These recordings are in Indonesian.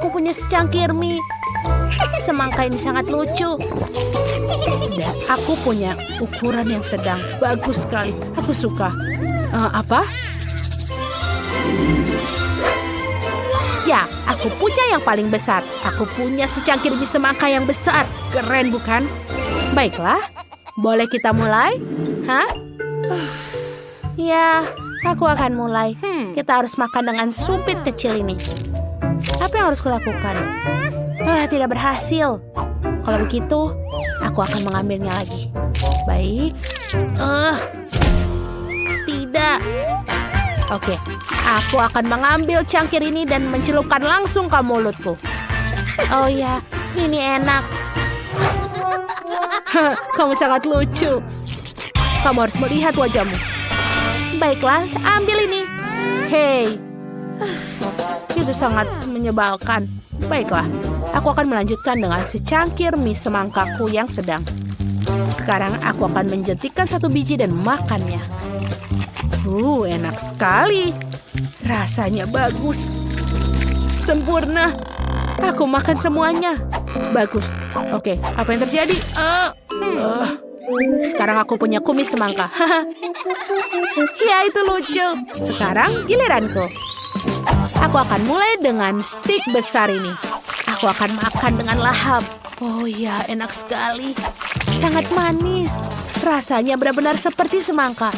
aku punya secangkir mie. Semangka ini sangat lucu. Dan aku punya ukuran yang sedang. Bagus sekali. Aku suka. Apa? Ya, aku punya yang paling besar. Aku punya secangkir mie semangka yang besar. Keren bukan? Baiklah. Boleh kita mulai? Hah? Ya, aku akan mulai. Kita harus makan dengan sumpit kecil ini. Apa yang harus kulakukan? Tidak berhasil. Kalau begitu, aku akan mengambilnya lagi. Baik. Tidak. Oke, aku akan mengambil cangkir ini dan mencelupkan langsung ke mulutku. Oh ya, ini enak. Kamu sangat lucu. Kamu harus melihat wajahmu. Baiklah, ambil ini. Hei, itu sangat menyebalkan. Baiklah, aku akan melanjutkan dengan secangkir mie semangkaku yang sedang. Sekarang aku akan menjentikan satu biji dan makannya. Enak sekali. Rasanya bagus. Sempurna. Aku makan semuanya. Bagus. Oke, apa yang terjadi? Sekarang aku punya kumis semangka. Ya, itu lucu. Sekarang giliranku. Aku akan mulai dengan stik besar ini. Aku akan makan dengan lahap. Oh ya, enak sekali. Sangat manis. Rasanya benar-benar seperti semangka.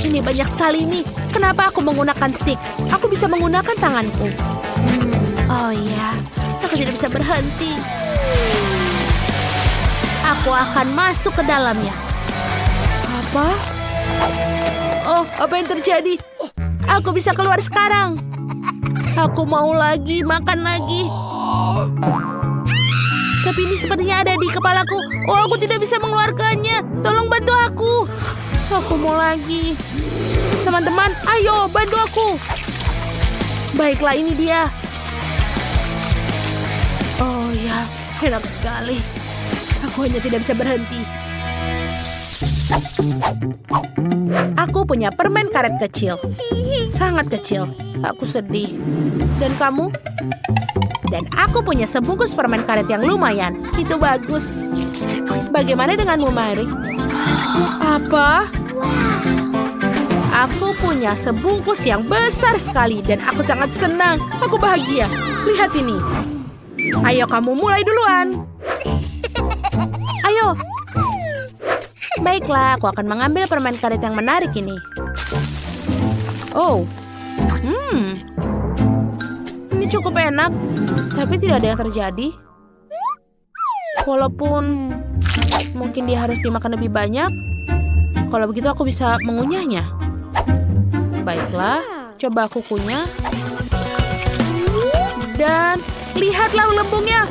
Ini banyak sekali nih. Kenapa aku menggunakan stik? Aku bisa menggunakan tanganku. Oh ya, aku tidak bisa berhenti. Aku akan masuk ke dalamnya. Apa? Oh, apa yang terjadi? Aku bisa keluar sekarang. Aku mau lagi, makan lagi. Tapi ini sepertinya ada di kepalaku. Oh, aku tidak bisa mengeluarkannya. Tolong bantu aku. Aku mau lagi. Teman-teman, ayo bantu aku. Baiklah, ini dia. Oh ya, enak sekali. Aku hanya tidak bisa berhenti. Aku punya permen karet kecil. Sangat kecil. Aku sedih. Dan kamu? Dan aku punya sebungkus permen karet yang lumayan. Itu bagus. Bagaimana denganmu, Mary? Apa? Aku punya sebungkus yang besar sekali dan aku sangat senang. Aku bahagia. Lihat ini. Ayo kamu mulai duluan. Ayo. Baiklah, aku akan mengambil permen karet yang menarik ini. Oh. Ini cukup enak, tapi tidak ada yang terjadi. Walaupun mungkin dia harus dimakan lebih banyak. Kalau begitu aku bisa mengunyahnya. Baiklah, coba aku kunyah. Dan lihatlah lembungnya.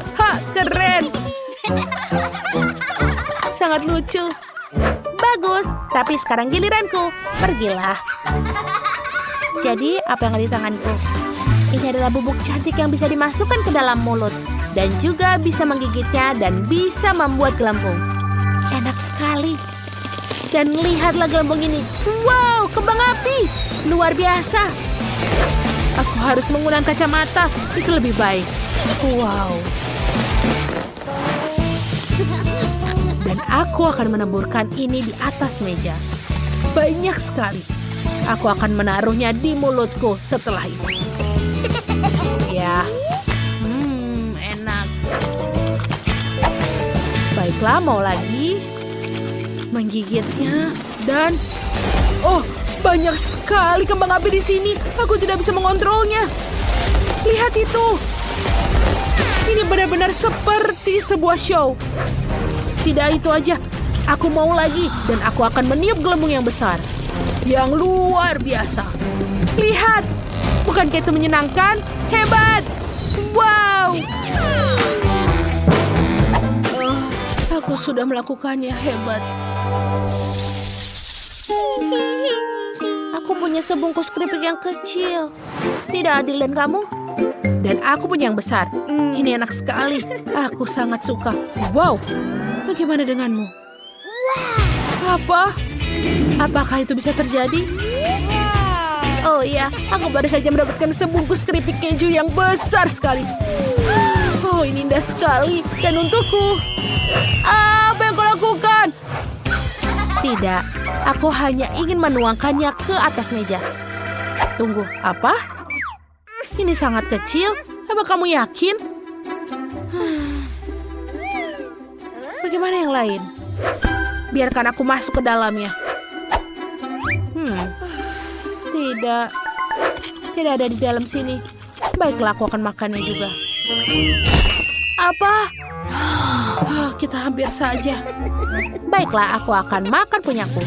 Keren. Sangat lucu. Bagus, tapi sekarang giliranku. Pergilah. Jadi, apa yang ada di tanganku? Ini adalah bubuk cantik yang bisa dimasukkan ke dalam mulut. Dan juga bisa menggigitnya dan bisa membuat gelembung. Enak sekali. Dan lihatlah gelembung ini. Wow, kembang api. Luar biasa. Aku harus menggunakan kacamata. Itu lebih baik. Wow. Dan aku akan meneburkan ini di atas meja. Banyak sekali. Aku akan menaruhnya di mulutku setelah itu. Ya. Enak. Baiklah, mau lagi. Menggigitnya. Dan... oh, banyak sekali kembang api di sini. Aku tidak bisa mengontrolnya. Lihat itu. Ini benar-benar seperti sebuah show. Tidak itu aja. Aku mau lagi. Dan aku akan meniup gelembung yang besar. Yang luar biasa. Lihat. Bukankah itu menyenangkan? Hebat. Wow. Aku sudah melakukannya. Hebat. Aku punya sebungkus keripik yang kecil. Tidak adil, dan kamu? Dan aku punya yang besar. Ini enak sekali. Aku sangat suka. Wow. Bagaimana denganmu? Apa? Apakah itu bisa terjadi? Oh iya, aku baru saja mendapatkan sebungkus keripik keju yang besar sekali. Oh, ini indah sekali. Dan untukku. Apa yang kau lakukan? Tidak, aku hanya ingin menuangkannya ke atas meja. Tunggu, apa? Ini sangat kecil. Apa kamu yakin? Bagaimana yang lain? Biarkan aku masuk ke dalamnya. Tidak. Tidak ada di dalam sini. Baiklah, aku akan makannya juga. Apa? Kita hampir saja. Baiklah, aku akan makan punyaku.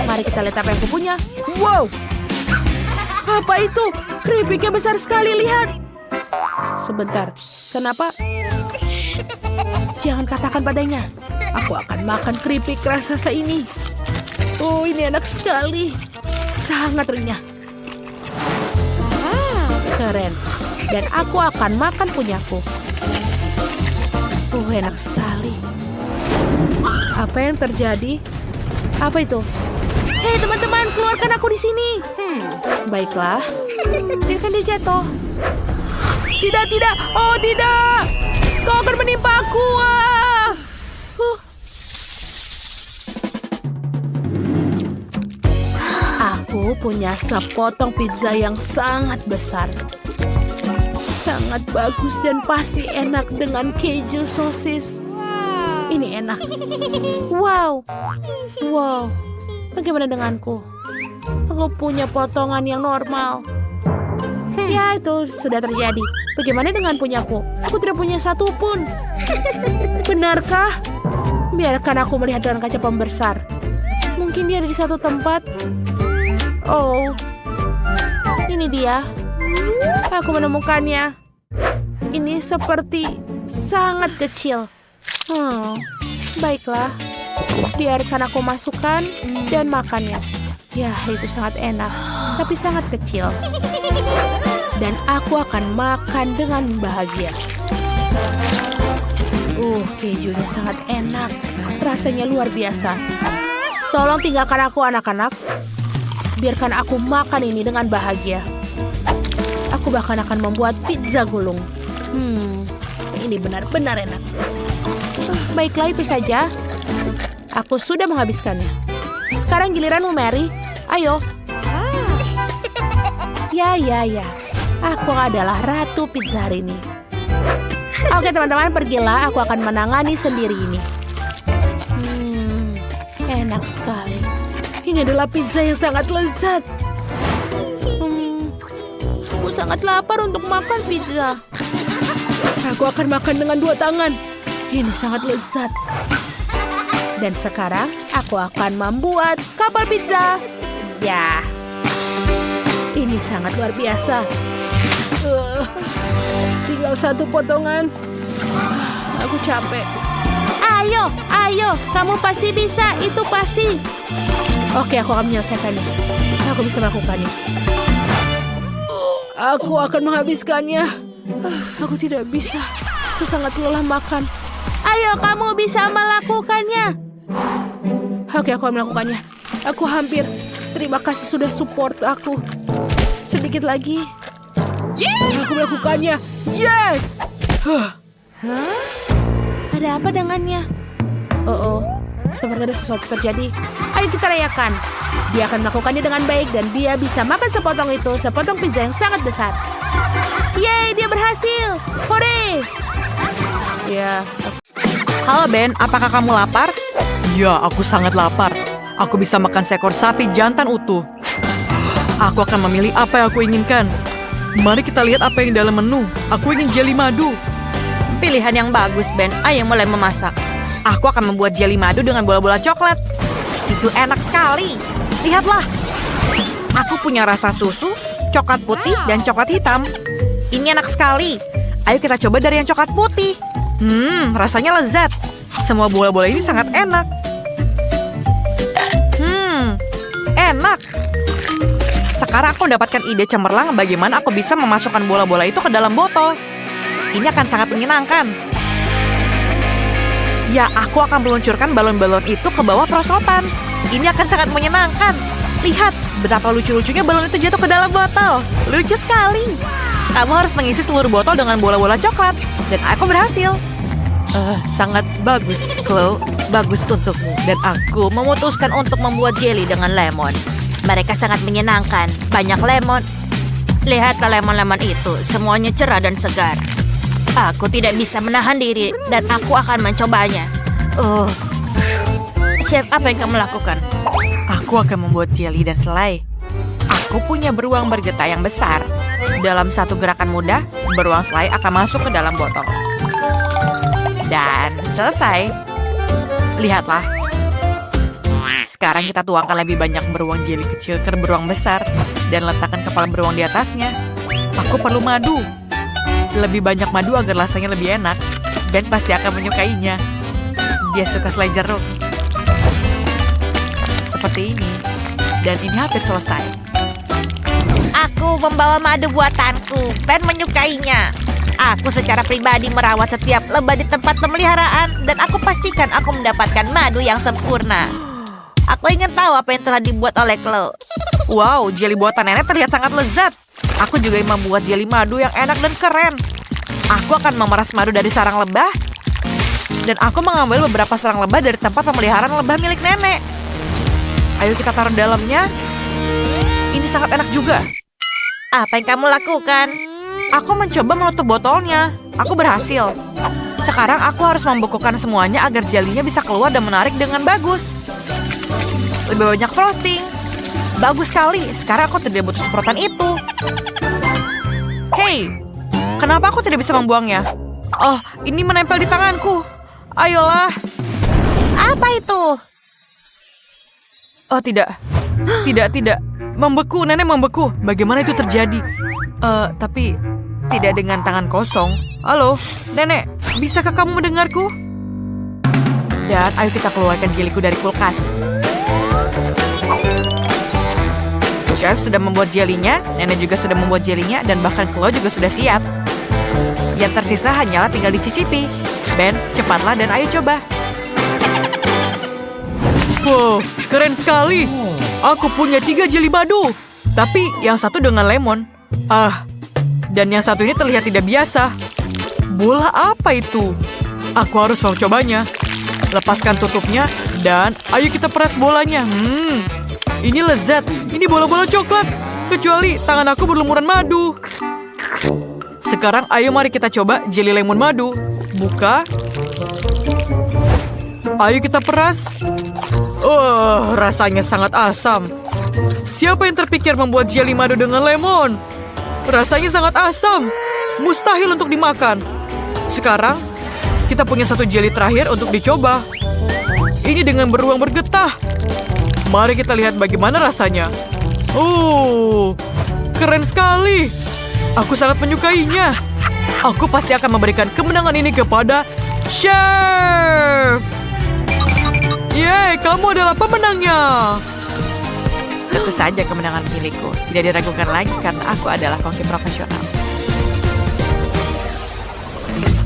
Mari kita lihat apa yang aku punya. Wow! Apa itu? Keripiknya besar sekali, lihat. Sebentar, kenapa? Shh. Jangan katakan padanya. Aku akan makan keripik raksasa ini. Oh, ini enak sekali. Sangat renyah. Keren. Dan aku akan makan punyaku. Oh, enak sekali. Apa yang terjadi? Apa itu? Hei teman-teman, keluarkan aku di sini. Baiklah. Biarkan dia jatuh. Tidak, tidak. Oh, tidak. Kau akan menimpa aku. Aku punya sepotong pizza yang sangat besar. Sangat bagus dan pasti enak dengan keju sosis. Ini enak. Wow. Wow. Bagaimana denganku? Aku punya potongan yang normal. Ya, itu sudah terjadi. Bagaimana dengan punyaku? Aku tidak punya satu pun. Benarkah? Biarkan aku melihat dengan kaca pembesar. Mungkin dia ada di satu tempat. Oh, ini dia. Aku menemukannya. Ini seperti sangat kecil. Baiklah. Biarkan aku masukkan dan makannya. Ya, itu sangat enak, tapi sangat kecil. Dan aku akan makan dengan bahagia. Kejunya sangat enak. Rasanya luar biasa. Tolong tinggalkan aku, anak-anak. Biarkan aku makan ini dengan bahagia. Aku bahkan akan membuat pizza gulung. Ini benar-benar enak. Baiklah, itu saja. Aku sudah menghabiskannya. Sekarang giliranmu, Mary. Ayo. Ya. Aku adalah ratu pizza hari ini. Oke, teman-teman, pergilah. Aku akan menangani sendiri ini. Enak sekali. Ini adalah pizza yang sangat lezat. Aku sangat lapar untuk makan pizza. Aku akan makan dengan 2 tangan. Ini sangat lezat. Dan sekarang aku akan membuat kapal pizza. Ya. Ini sangat luar biasa. Tinggal 1 potongan. Aku capek. Ayo, kamu pasti bisa, itu pasti. Oke, aku akan menyelesaikannya. Aku bisa melakukannya. Aku akan menghabiskannya. Aku tidak bisa. Aku sangat lelah makan. Ayo, kamu bisa melakukannya. Oke, aku akan melakukannya. Aku hampir. Terima kasih sudah support aku. Sedikit lagi. Aku melakukannya. Yeay! Ada apa dengannya? Seperti ada sesuatu terjadi. Ayo kita rayakan. Dia akan melakukannya dengan baik dan dia bisa makan sepotong itu, sepotong pizza yang sangat besar. Yeay, dia berhasil. Hore! Ya. Halo Ben, apakah kamu lapar? Ya, aku sangat lapar. Aku bisa makan seekor sapi jantan utuh. Aku akan memilih apa yang aku inginkan. Mari kita lihat apa yang dalam menu. Aku ingin jelly madu. Pilihan yang bagus, Ben. Ayo mulai memasak. Aku akan membuat jelly madu dengan bola-bola coklat. Itu enak sekali. Lihatlah. Aku punya rasa susu, coklat putih, dan coklat hitam. Ini enak sekali. Ayo kita coba dari yang coklat putih. Rasanya lezat. Semua bola-bola ini sangat enak. Enak. Sekarang aku mendapatkan ide cemerlang bagaimana aku bisa memasukkan bola-bola itu ke dalam botol. Ini akan sangat menyenangkan. Ya, aku akan meluncurkan balon-balon itu ke bawah perosotan. Ini akan sangat menyenangkan. Lihat, betapa lucu-lucunya balon itu jatuh ke dalam botol. Lucu sekali. Kamu harus mengisi seluruh botol dengan bola-bola coklat. Dan aku berhasil. Sangat bagus, Chloe. Bagus untukmu. Dan aku memutuskan untuk membuat jelly dengan lemon. Mereka sangat menyenangkan. Banyak lemon. Lihatlah lemon-lemon itu, semuanya cerah dan segar. Aku tidak bisa menahan diri dan aku akan mencobanya. Chef, apa yang kamu lakukan? Aku akan membuat jelly dan selai. Aku punya beruang bergetah yang besar. Dalam satu gerakan mudah, beruang selai akan masuk ke dalam botol. Dan selesai. Lihatlah. Sekarang kita tuangkan lebih banyak beruang jelly kecil ke beruang besar. Dan letakkan kepala beruang di atasnya. Aku perlu madu. Lebih banyak madu agar rasanya lebih enak. Ben pasti akan menyukainya. Dia suka selai jeruk. Seperti ini. Dan ini hampir selesai. Aku membawa madu buatanku. Ben menyukainya. Aku secara pribadi merawat setiap lebah di tempat pemeliharaan dan aku pastikan aku mendapatkan madu yang sempurna. Aku ingin tahu apa yang telah dibuat oleh Chloe. Wow, jelly buatan nenek terlihat sangat lezat. Aku juga ingin membuat jelly madu yang enak dan keren. Aku akan memeras madu dari sarang lebah. Dan aku mengambil beberapa sarang lebah dari tempat pemeliharaan lebah milik nenek. Ayo kita taruh dalamnya. Ini sangat enak juga. Apa yang kamu lakukan? Aku mencoba menutup botolnya. Aku berhasil. Sekarang aku harus membekukan semuanya agar jelinya bisa keluar dan menarik dengan bagus. Lebih banyak frosting. Bagus sekali. Sekarang aku tidak butuh semprotan itu. Hei, kenapa aku tidak bisa membuangnya? Oh, ini menempel di tanganku. Ayolah. Apa itu? Oh, tidak. Tidak. Membeku, nenek membeku. Bagaimana itu terjadi? Tapi tidak dengan tangan kosong. Halo, nenek. Bisakah kamu mendengarku? Dan ayo kita keluarkan jeliku dari kulkas. Chef sudah membuat jelinya, nenek juga sudah membuat jelinya, dan bahkan Chloe juga sudah siap. Yang tersisa hanyalah tinggal dicicipi. Ben, cepatlah dan ayo coba. Wow, keren sekali. Aku punya 3 jeli madu. Tapi yang satu dengan lemon. Dan yang satu ini terlihat tidak biasa. Bola apa itu? Aku harus mencobanya. Lepaskan tutupnya dan ayo kita peras bolanya. Ini lezat. Ini bola-bola coklat. Kecuali tangan aku berlumuran madu. Sekarang ayo mari kita coba jeli lemon madu. Buka. Ayo kita peras. Rasanya sangat asam. Siapa yang terpikir membuat jeli madu dengan lemon? Rasanya sangat asam. Mustahil untuk dimakan. Sekarang, kita punya satu jeli terakhir untuk dicoba. Ini dengan beruang bergetah. Mari kita lihat bagaimana rasanya. Keren sekali. Aku sangat menyukainya. Aku pasti akan memberikan kemenangan ini kepada Chef. Yeay, kamu adalah pemenangnya. Tentu saja kemenangan milikku. Tidak diragukan lagi karena aku adalah koki profesional.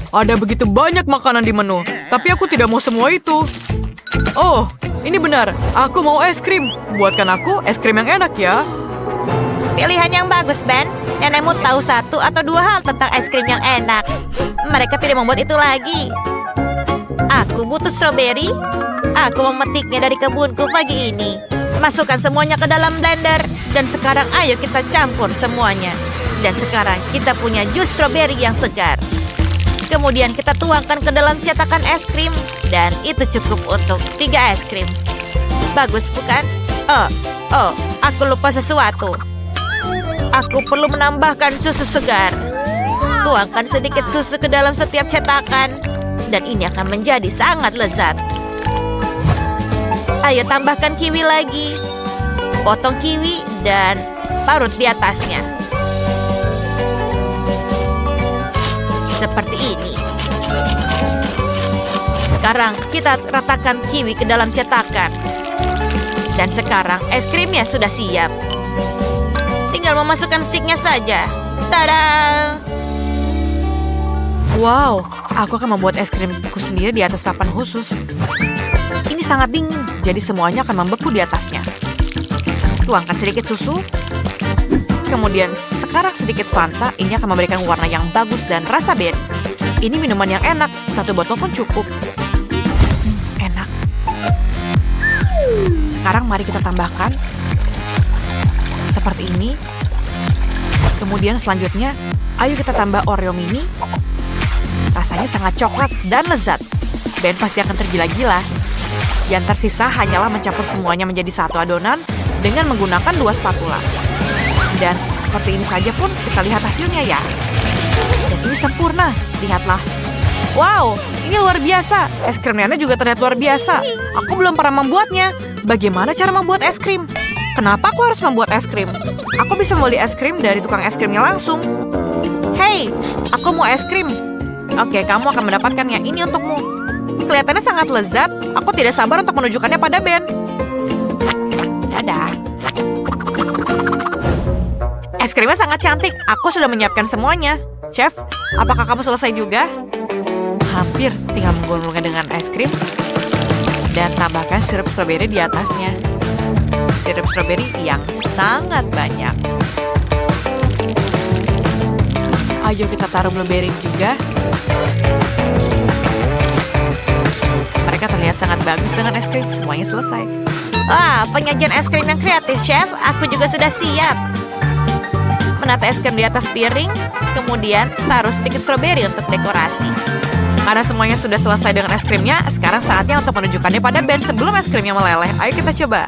Ada begitu banyak makanan di menu, tapi aku tidak mau semua itu. Oh, ini benar. Aku mau es krim. Buatkan aku es krim yang enak ya. Pilihan yang bagus, Ben. Nenekmu tahu 1 atau 2 hal tentang es krim yang enak. Mereka tidak membuat itu lagi. Aku butuh stroberi. Aku memetiknya dari kebunku pagi ini. Masukkan semuanya ke dalam blender. Dan sekarang ayo kita campur semuanya. Dan sekarang kita punya jus stroberi yang segar. Kemudian kita tuangkan ke dalam cetakan es krim. Dan itu cukup untuk 3 es krim. Bagus, bukan? Aku lupa sesuatu. Aku perlu menambahkan susu segar. Tuangkan sedikit susu ke dalam setiap cetakan. Dan ini akan menjadi sangat lezat. Ayo tambahkan kiwi lagi. Potong kiwi dan parut di atasnya. Seperti ini. Sekarang kita ratakan kiwi ke dalam cetakan. Dan sekarang es krimnya sudah siap. Tinggal memasukkan stiknya saja. Tada! Wow, aku akan membuat es krimku sendiri di atas papan khusus. Ini sangat dingin, jadi semuanya akan membeku di atasnya. Tuangkan sedikit susu. Kemudian sekarang sedikit Fanta. Ini akan memberikan warna yang bagus dan rasa berry. Ini minuman yang enak. 1 botol pun cukup. Enak. Sekarang mari kita tambahkan seperti ini. Kemudian selanjutnya, ayo kita tambah Oreo mini. Rasanya sangat coklat dan lezat. Ben pasti akan tergila-gila. Yang tersisa hanyalah mencampur semuanya menjadi satu adonan dengan menggunakan 2 spatula. Dan seperti ini saja pun kita lihat hasilnya ya. Dan ini sempurna, lihatlah. Wow, ini luar biasa. Es krim nenek juga terlihat luar biasa. Aku belum pernah membuatnya. Bagaimana cara membuat es krim? Kenapa aku harus membuat es krim? Aku bisa membeli es krim dari tukang es krimnya langsung. Hei, aku mau es krim. Oke, kamu akan mendapatkannya. Ini untukmu. Kelihatannya sangat lezat. Aku tidak sabar untuk menunjukkannya pada Ben. Dadah. Es krimnya sangat cantik. Aku sudah menyiapkan semuanya. Chef, apakah kamu selesai juga? Hampir, tinggal menggulungnya dengan es krim. Dan tambahkan sirup stroberi di atasnya. Sirup stroberi yang sangat banyak. Ayo kita taruh blueberry juga. Mereka terlihat sangat bagus dengan es krim. Semuanya selesai. Wah, penyajian es krim yang kreatif, Chef. Aku juga sudah siap. Menata es krim di atas piring, kemudian taruh sedikit stroberi untuk dekorasi. Karena semuanya sudah selesai dengan es krimnya, sekarang saatnya untuk menunjukkannya pada Ben sebelum es krimnya meleleh. Ayo kita coba.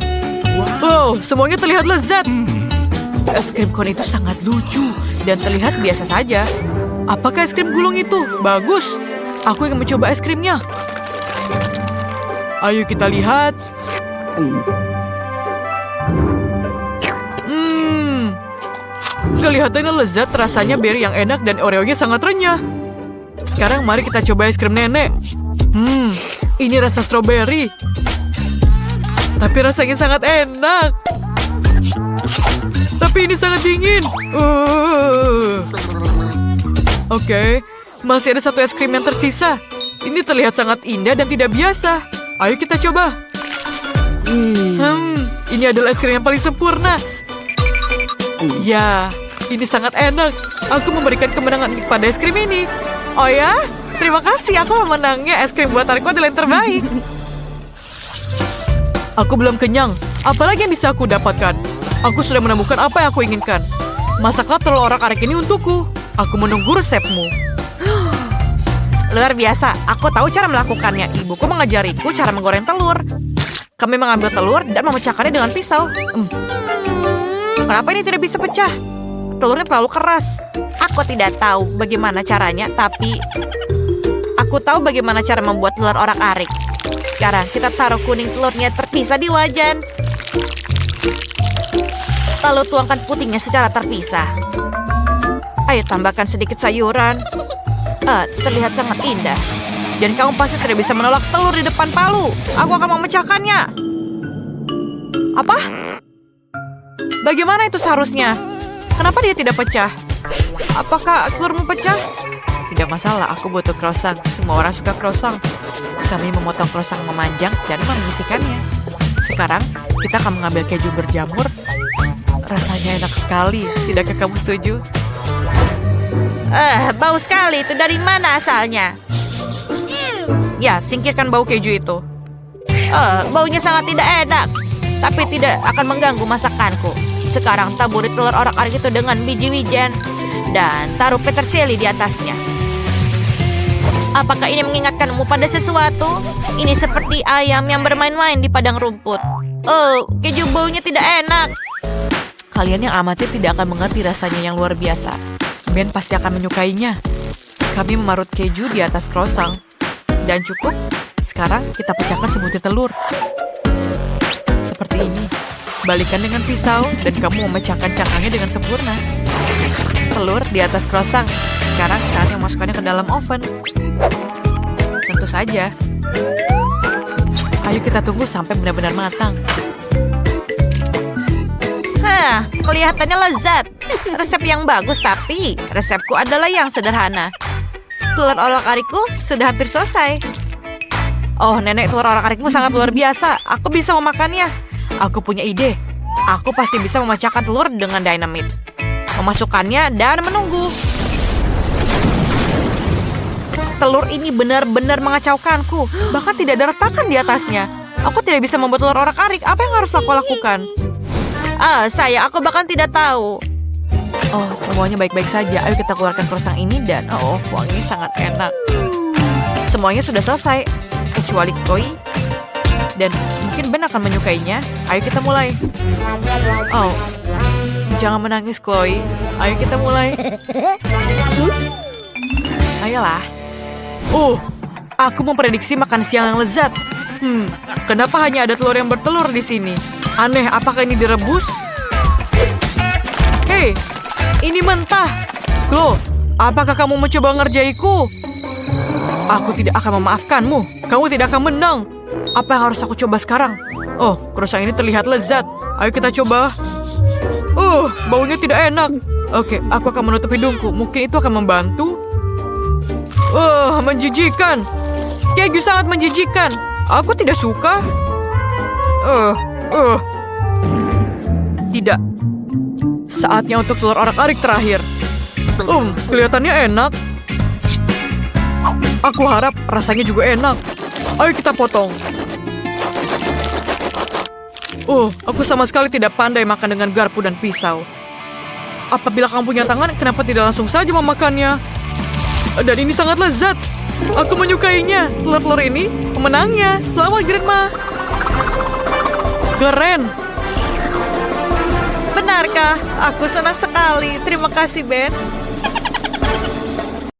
Wow, semuanya terlihat lezat. Es krim cone itu sangat lucu dan terlihat biasa saja. Apakah es krim gulung itu? Bagus. Aku ingin mencoba es krimnya. Ayo kita lihat. Kelihatannya lezat, rasanya berry yang enak dan Oreo-nya sangat renyah. Sekarang mari kita coba es krim nenek. Ini rasa stroberi. Tapi rasanya sangat enak. Tapi ini sangat dingin. Oke, masih ada 1 es krim yang tersisa. Ini terlihat sangat indah dan tidak biasa. Ayo kita coba. Ini adalah es krim yang paling sempurna. Ya, ini sangat enak. Aku memberikan kemenangan pada es krim ini. Oh ya? Terima kasih, aku memenangnya. Es krim buatanku adalah yang terbaik. Aku belum kenyang. Apalagi yang bisa aku dapatkan? Aku sudah menemukan apa yang aku inginkan. Masaklah telur orak-arik ini untukku. Aku menunggu resepmu. Luar biasa, aku tahu cara melakukannya. Ibuku mengajariku cara menggoreng telur. Kami mengambil telur dan memecahkannya dengan pisau. Kenapa ini tidak bisa pecah? Telurnya terlalu keras. Aku tidak tahu bagaimana caranya, tapi aku tahu bagaimana cara membuat telur orak-arik. Sekarang kita taruh kuning telurnya terpisah di wajan. Lalu tuangkan putihnya secara terpisah. Ayo tambahkan sedikit sayuran. Terlihat sangat indah. Dan kamu pasti tidak bisa menolak telur di depan palu. Aku akan memecahkannya. Apa? Bagaimana itu seharusnya? Kenapa dia tidak pecah? Apakah telurmu pecah? Tidak masalah, aku butuh croissant. Semua orang suka croissant. Kami memotong croissant memanjang dan mengisikannya. Sekarang, kita akan mengambil keju berjamur. Rasanya enak sekali. Tidakkah kamu setuju? Bau sekali. Itu dari mana asalnya? Ya, singkirkan bau keju itu. Baunya sangat tidak enak. Tapi tidak akan mengganggu masakanku. Sekarang taburi telur orak-arik itu dengan biji wijen. Dan taruh peterseli di atasnya. Apakah ini mengingatkanmu pada sesuatu? Ini seperti ayam yang bermain-main di padang rumput. Keju baunya tidak enak. Kalian yang amatir tidak akan mengerti rasanya yang luar biasa. Ben pasti akan menyukainya. Kami memarut keju di atas croissant. Dan cukup. Sekarang kita pecahkan sebutir telur. Seperti ini. Balikan dengan pisau dan kamu memecahkan cangkangnya dengan sempurna. Telur di atas croissant. Sekarang saatnya memasukkannya ke dalam oven. Tentu saja. Ayo kita tunggu sampai benar-benar matang. Kelihatannya lezat. Resep yang bagus, tapi resepku adalah yang sederhana. Telur orak-arikku sudah hampir selesai. Oh, nenek, telur orak-arikmu sangat luar biasa. Aku bisa memakannya. Aku punya ide. Aku pasti bisa memecahkan telur dengan dinamit. Memasukkannya dan menunggu. Telur ini benar-benar mengacaukanku. Bahkan tidak ada retakan di atasnya. Aku tidak bisa membuat telur orak-arik. Apa yang harus aku lakukan? Sayang, aku bahkan tidak tahu. Oh, semuanya baik-baik saja. Ayo kita keluarkan croissant ini dan wangi sangat enak. Semuanya sudah selesai, kecuali Chloe. Dan mungkin Ben akan menyukainya. Ayo kita mulai. Oh, jangan menangis Chloe. Ayo kita mulai. Ayolah. Aku memprediksi makan siang yang lezat. Kenapa hanya ada telur yang bertelur di sini? Aneh, apakah ini direbus? Hei, ini mentah. Chloe, apakah kamu mencoba ngerjaiku? Aku tidak akan memaafkanmu. Kamu tidak akan menang. Apa yang harus aku coba sekarang? Oh, croissant ini terlihat lezat. Ayo kita coba. Baunya tidak enak. Oke, aku akan menutup hidungku. Mungkin itu akan membantu. Menjijikan. Keju sangat menjijikan. Aku tidak suka. Tidak. Saatnya untuk telur orak-arik terakhir. Kelihatannya enak. Aku harap rasanya juga enak. Ayo kita potong. Aku sama sekali tidak pandai makan dengan garpu dan pisau. Apabila kamu punya tangan, kenapa tidak langsung saja memakannya? Dan ini sangat lezat. Aku menyukainya. Telur-telur ini pemenangnya. Selamat, Grandma. Keren. Benarkah? Aku senang sekali. Terima kasih, Ben.